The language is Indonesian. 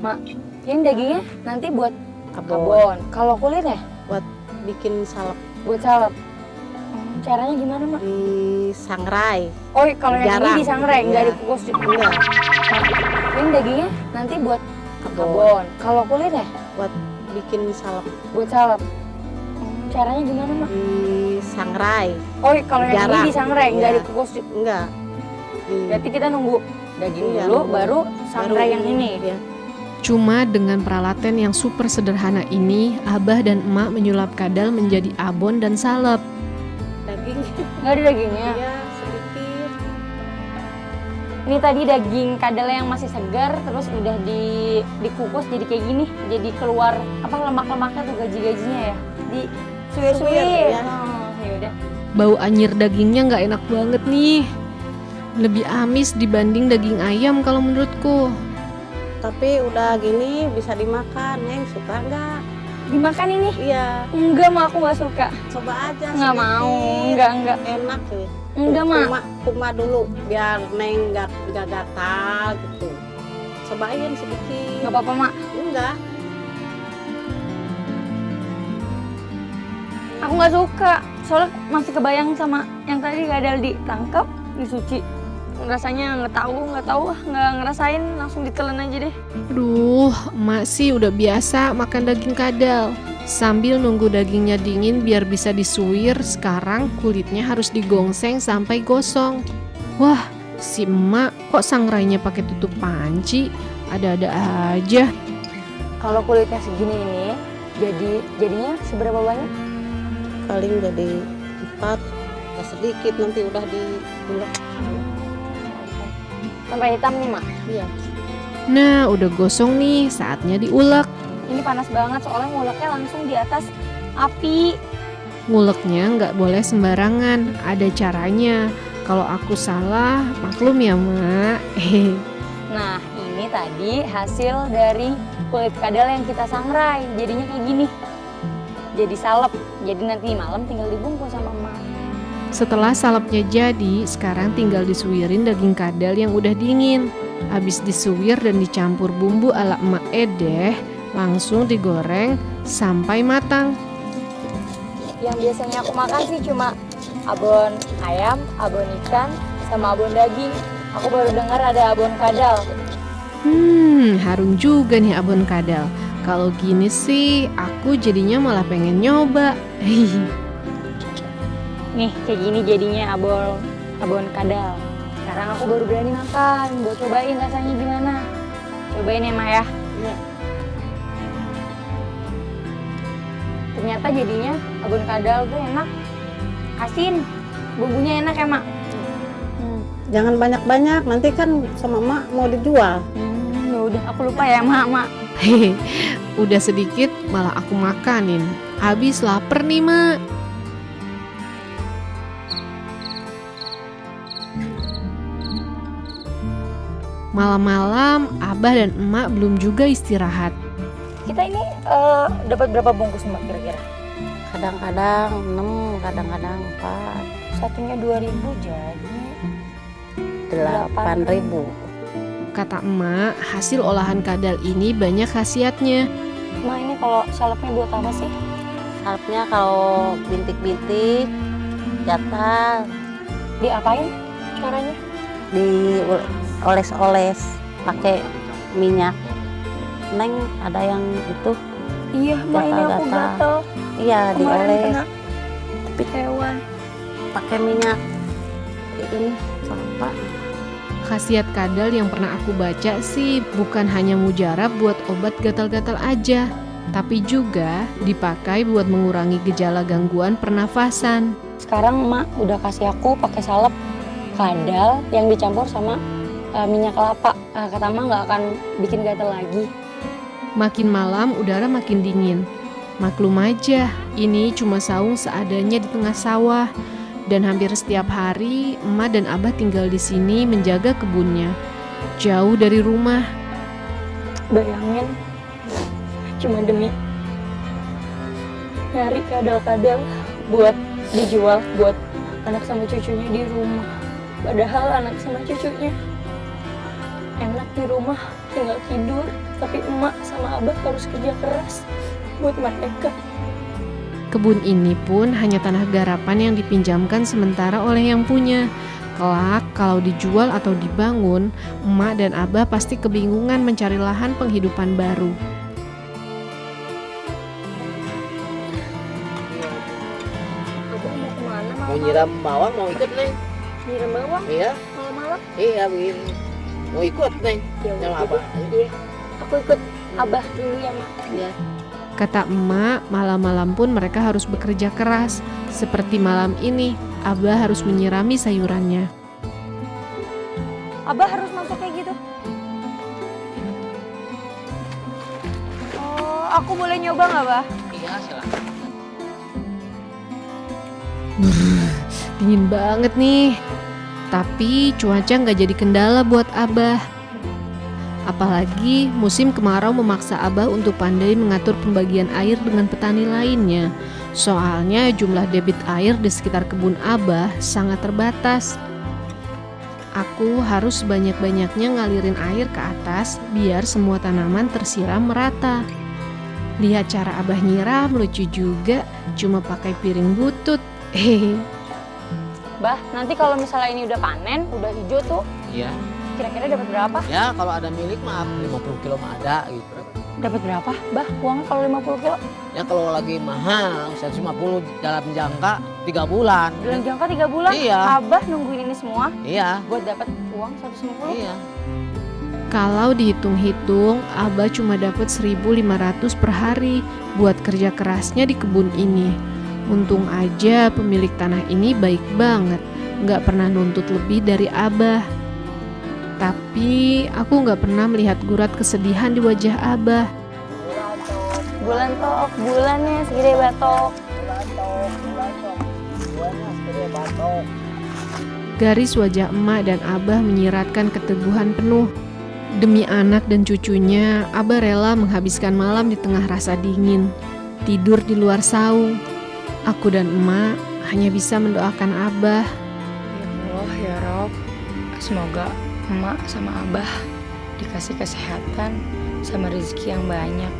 Mak, ini dagingnya nanti buat Abon. abon. Kalau kulitnya Buat bikin salep buat salep. Caranya gimana, Mak? disangrai. Oh, kalau yang Jarang. ini disangrai, nggak Iya. dikukus. Enggak, Ini dagingnya nanti buat abon. abon. Kalau kulitnya Buat bikin salep buat salep. Caranya gimana, Mak? disangrai. Oh, kalau yang Jarang. ini disangrai, nggak Iya. dikukus. Enggak. Berarti kita nunggu daging Iya, dulu, nunggu. baru sangrai yang ini. Ya. Cuma dengan peralatan yang super sederhana ini, Abah dan Emak menyulap kadal menjadi abon dan salep. Daging Nggak ada dagingnya. ya sedikit. Ini tadi daging kadal yang masih segar, terus udah dikukus jadi kayak gini, jadi keluar apa lemak-lemaknya tuh, gaji-gajinya ya, di suwir-suwir. Suwir, ya. Oh, yaudah. Bau anyir dagingnya nggak enak banget nih. Lebih amis dibanding daging ayam kalau menurutku. Tapi udah gini bisa dimakan. Neng suka nggak? Dimakan ini? Iya, Enggak, Mak, aku nggak suka. coba aja. Nggak sedikit. mau, enggak. Enak sih. Enggak, Mak. Kuma dulu biar Neng nggak gatal gitu. Cobain sedikit. Nggak apa-apa, Mak. Enggak. Aku nggak suka. Soalnya masih kebayang sama yang tadi kadal ditangkap, disuci. Rasanya nggak tahu, nggak ngerasain, langsung ditelan aja deh. Aduh, Emak sih udah biasa makan daging kadal. Sambil nunggu dagingnya dingin biar bisa disuwir, sekarang kulitnya harus digongseng sampai gosong. Wah, si Emak kok sangrainya pakai tutup panci? Ada-ada aja. Kalau kulitnya segini ini, jadinya seberapa banyak? Paling jadi 4. Ya sedikit nanti udah diulek. Sampai hitam nih, Mak. Iya. Nah, udah gosong nih, saatnya diulek. Ini panas banget soalnya nguleknya langsung di atas api. Nguleknya nggak boleh sembarangan, ada caranya. Kalau aku salah, maklum ya, Mak. Nah, ini tadi hasil dari kulit kadal yang kita sangrai. Jadinya kayak gini. Jadi salep. Jadi nanti malam tinggal dibungkus sama Emak. Setelah salapnya jadi, sekarang tinggal disuwirin daging kadal yang udah dingin. Habis disuwir dan dicampur bumbu ala Emak Edeh, langsung digoreng sampai matang. Yang biasanya aku makan sih cuma abon ayam, abon ikan, sama abon daging. Aku baru dengar ada abon kadal. Harum juga nih abon kadal. Kalau gini sih, aku jadinya malah pengen nyoba. Nih, kayak gini jadinya abon kadal. Sekarang aku baru berani makan. Buat cobain rasanya gimana. Cobain ya, Mak ya. Iya. Ternyata jadinya abon kadal tuh enak. Asin. Bumbunya enak ya, Mak. Jangan banyak-banyak, nanti kan sama Mak mau dijual. Ya udah, aku lupa ya, Mak. Hehe, udah sedikit malah aku makanin. Habis lapar nih, Mak. Malam-malam, Abah dan Emak belum juga istirahat. Kita ini dapat berapa bungkus, Mbak, kira-kira? Kadang-kadang 6, kadang-kadang 4, Satunya 2.000 jadi 8.000. Kata Emak, hasil olahan kadal ini banyak khasiatnya. Mak, ini kalau salepnya buat apa sih? Salapnya kalau bintik-bintik, gatal, Diapain caranya? dioles-oles pakai minyak. Neng ada yang itu, Iya, Mak, ini aku Gatal-gatal. gatel. iya Kemarin dioles kena hewan. pakai minyak ini kelapa. Khasiat kadal yang pernah aku baca sih bukan hanya mujarab buat obat gatal-gatal aja, tapi juga dipakai buat mengurangi gejala gangguan pernafasan. Sekarang Mak udah kasih aku pakai salep kadal yang dicampur sama minyak kelapa. Kata Mak nggak akan bikin gatal lagi. Makin malam udara makin dingin. Maklum aja, ini cuma saung seadanya di tengah sawah. Dan hampir setiap hari, Emak dan Abah tinggal di sini menjaga kebunnya. Jauh dari rumah. Bayangin, cuma demi nyari kadal-kadal buat dijual buat anak sama cucunya di rumah. Padahal anak sama cucunya enak di rumah, tinggal tidur, Tapi emak sama abah harus kerja keras buat mereka. Kebun ini pun hanya tanah garapan yang dipinjamkan sementara oleh yang punya. Kelak kalau dijual atau dibangun, emak dan abah pasti kebingungan mencari lahan penghidupan baru. Abah mau kemana Mau malam-malam? nyiram bawang mau ikut Neng? Nyiram bawang Iya, malam-malam? iya begini. Mau ikut Neng? Ya Sama udah, abah. iya. Aku ikut abah dulu ya mak. Iya. Kata emak, malam-malam pun mereka harus bekerja keras. Seperti malam ini, abah harus menyirami sayurannya. Abah harus masuk kayak gitu. Oh, aku boleh nyoba nggak, Bah? Iya, silakan. Dingin banget nih. Tapi cuaca nggak jadi kendala buat abah. Apalagi musim kemarau memaksa abah untuk pandai mengatur pembagian air dengan petani lainnya. Soalnya jumlah debit air di sekitar kebun abah sangat terbatas. Aku harus banyak-banyaknya ngalirin air ke atas biar semua tanaman tersiram merata. Lihat cara abah nyiram lucu juga, cuma pakai piring butut. Hehe. Bah, nanti kalau misalnya ini udah panen, udah hijau tuh, Iya. kira-kira dapat berapa? Ya kalau ada milik mah 50 kilo mah ada gitu. Dapat berapa? Bah, uangnya kalau 50 kilo? Ya kalau lagi mahal 150 dalam jangka 3 bulan. Dalam jangka 3 bulan, Iya. abah nungguin ini semua Iya. buat dapat uang 150? Iya. Kalau dihitung-hitung, abah cuma dapat 1.500 per hari buat kerja kerasnya di kebun ini. Untung aja pemilik tanah ini baik banget, nggak pernah nuntut lebih dari abah. Tapi aku nggak pernah melihat gurat kesedihan di wajah abah. Bulan tok, bulannya segede batok. Garis wajah emak dan abah menyiratkan keteguhan penuh. Demi anak dan cucunya, abah rela menghabiskan malam di tengah rasa dingin, tidur di luar saung. Aku dan emak hanya bisa mendoakan abah. Ya Allah, ya Rob. Semoga emak sama abah dikasih kesehatan sama rezeki yang banyak.